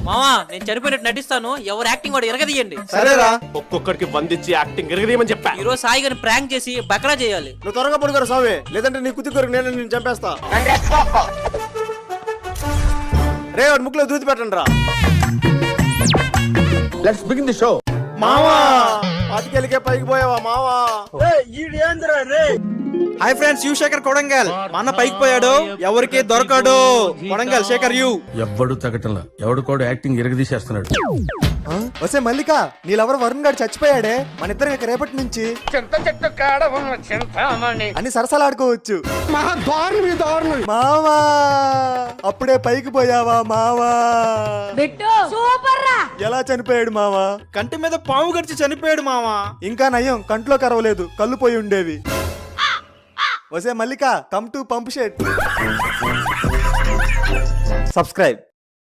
మావా నేను చనిపోయినట్టు నటిస్తాను, ఎవరు యాక్టింగ్ వాడు ఎరగదీయండి. సరేరా. ఒక్కొక్కడికి బంధించి యాక్టింగ్ ఎరగదీయమని చెప్పా. ఈ రోజు సాయి గారిని ప్రాంక్ చేసి బకరా చేయాలి. నువ్వు త్వరగా పడుకోరా స్వామి, లేదంటే నీ కుతి కొరకు నేను చంపేస్తా. రే వాడు ముక్కులో దూది పెట్టండి రా. Let's begin the show. మావా పాతికెళ్ళికే పైకి పోయావా మావా? Hi friends, you Shekhar Kodangal. మా అన్న పైకి పోయాడు, ఎవరికి దొరకడు. కొడంగల్ శేఖర్ యూ. ఎవ్వడు తగ్గటంలా, ఎవడు కూడా యాక్టింగ్ ఎరగదీసేస్తున్నాడు. వసే మల్లిక, నీలెవరు వరుణ్ గారు చచ్చిపోయాడే, మన ఇద్దరం ఇక రేపటి నుంచి అని సరసలాడుకోవచ్చు. మావా అప్పుడే పైకి పోయావా మావా? ఎలా చనిపోయాడు మావా? కంటి మీద పాము గడిచి చనిపోయాడు మావా. ఇంకా నయం, కంట్లో కరవలేదు, కళ్ళు పోయి ఉండేవి. వసే మల్లిక, కమ్ టు పంప్ షెట్. సబ్స్క్రైబ్.